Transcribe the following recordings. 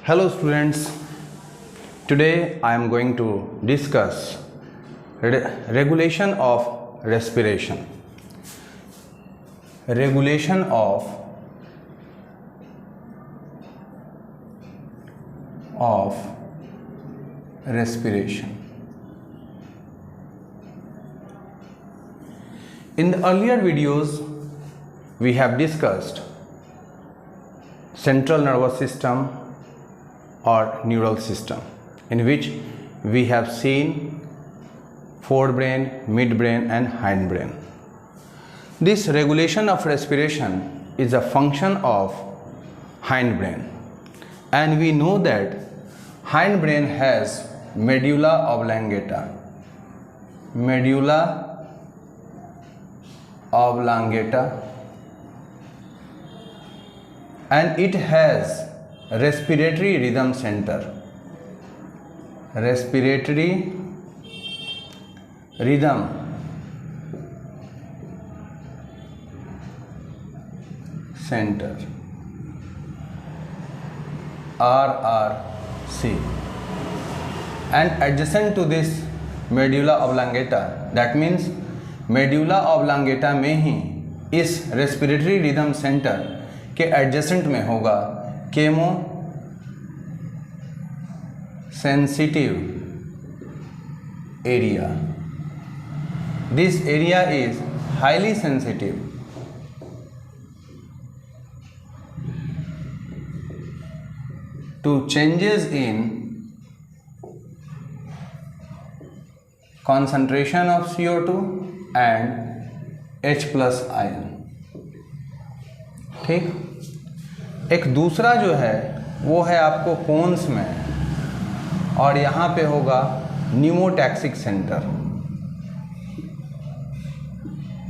Hello students, today I am going to discuss regulation of respiration. Regulation of respiration. In the earlier videos, we have discussed central nervous system or neural system, in which we have seen forebrain, midbrain and hindbrain. This regulation of respiration is a function of hindbrain, and we know that hindbrain has medulla oblongata, and it has respiratory rhythm center. Respiratory rhythm center, RRC, and adjacent to this medulla oblongata, that means medulla oblongata में ही इस respiratory rhythm center के adjacent में होगा chemo sensitive area. This area is highly sensitive to changes in concentration of CO2 and H+ ion. ठीक, एक दूसरा जो है वो है आपको कोन्स में, और यहाँ पे होगा न्यूमोटैक्सिक सेंटर.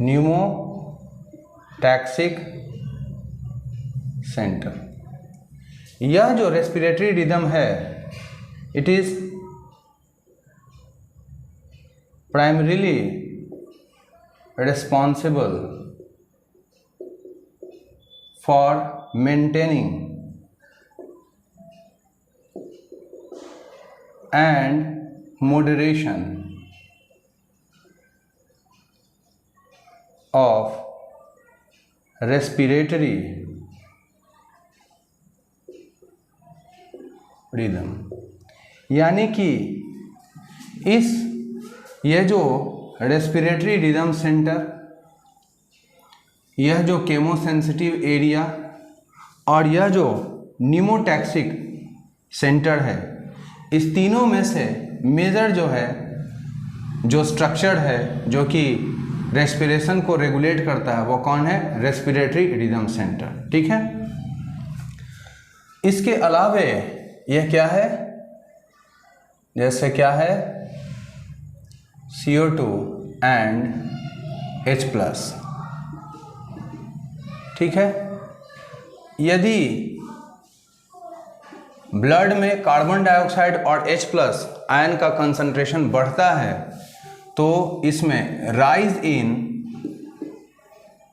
Pneumotaxic centre. यह जो रेस्पिरेटरी रिदम है, it is primarily responsible for maintaining and moderation of respiratory rhythm. यानी कि ये जो रेस्पिरेटरी रिदम सेंटर, यह जो केमोसेंसिटिव एरिया और यह जो न्यूमोटैक्सिक सेंटर है, इस तीनों में से मेजर जो है, जो स्ट्रक्चर है जो कि रेस्पिरेशन को रेगुलेट करता है, वो कौन है? Respiratory rhythm centre. ठीक है. इसके अलावे यह क्या है? जैसे क्या है? CO2 and H+. ठीक है. यदि ब्लड में कार्बन डाइऑक्साइड और H+ आयन का कंसंट्रेशन बढ़ता है, तो इसमें rise in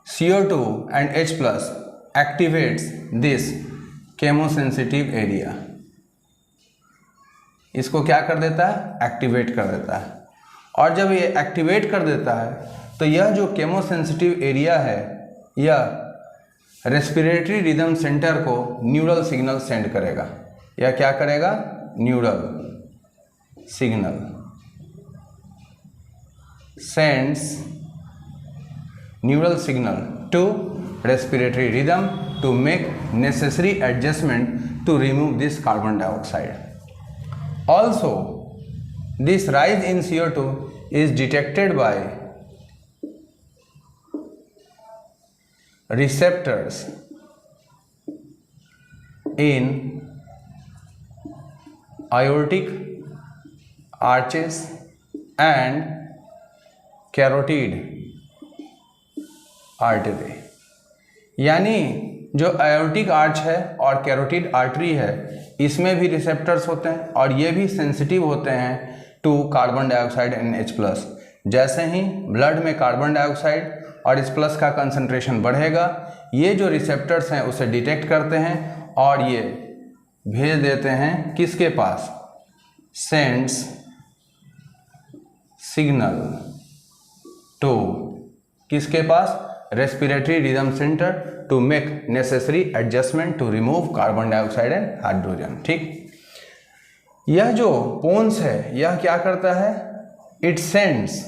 CO2 and H+ activates this chemosensitive area. इसको क्या कर देता है? एक्टिवेट कर देता है. और जब ये एक्टिवेट कर देता है, तो यह जो केमोसेंसिटिव एरिया है, यह रेस्पिरेटरी रिदम सेंटर को न्यूरल सिग्नल सेंड करेगा. या क्या करेगा? Neural signal sends neural signal to respiratory rhythm to make necessary adjustment to remove this carbon dioxide. Also this rise in CO2 is detected by receptors in aortic arches and carotid artery. यानी जो aortic arch है और carotid artery है, इसमें भी receptors होते हैं और ये भी सेंसिटिव होते हैं to carbon dioxide and H+. जैसे ही ब्लड में कार्बन डाइऑक्साइड और H+ का कंसंट्रेशन बढ़ेगा, ये जो रिसेप्टर्स हैं उसे डिटेक्ट करते हैं और ये भेज देते हैं किसके पास, सेंड्स सिग्नल टू किसके पास, respiratory rhythm centre to make necessary adjustment to remove carbon dioxide and hydrogen. ठीक, यह जो पोन्स है यह क्या करता है, it sends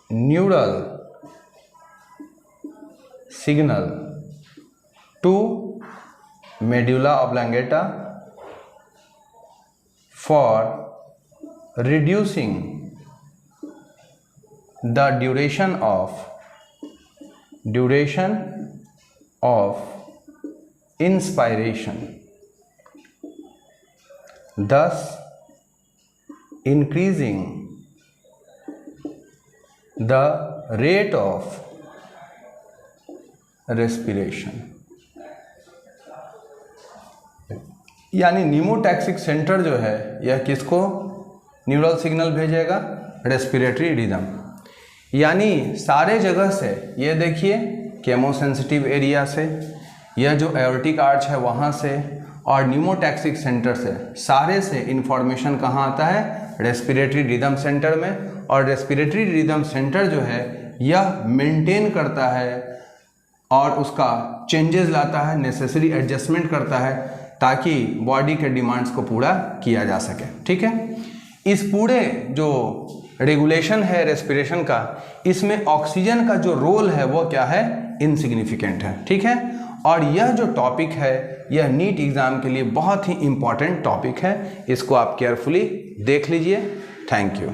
neural signal to medulla oblongata for reducing the duration of inspiration, thus increasing the rate of respiration। यानी pneumotaxic centre जो है यह किसको न्यूरल सिग्नल भेजेगा, रेस्पिरेटरी रिदम, यानी सारे जगह से, ये देखिए केमोसेंसिटिव एरिया से, यह जो एओर्टिक आर्च है वहाँ से और न्यूमोटैक्सिक सेंटर से, सारे से इन्फॉर्मेशन कहाँ आता है, रेस्पिरेटरी रिदम सेंटर में। और रेस्पिरेटरी रिदम सेंटर जो है यह मेंटेन करता है और उसका चेंजेस लाता है, नेसेसरी एडजस्टमेंट करता है ताकि बॉडी के डिमांड्स को पूरा किया जा सके। ठीक है, इस पूरे जो रेगुलेशन है रेस्पिरेशन का, इसमें ऑक्सीजन का जो रोल है वो क्या है, इनसिग्निफिकेंट है। ठीक है, और यह जो टॉपिक है यह नीट एग्जाम के लिए बहुत ही इंपॉर्टेंट टॉपिक है, इसको आप केयरफुली देख लीजिए। Thank you.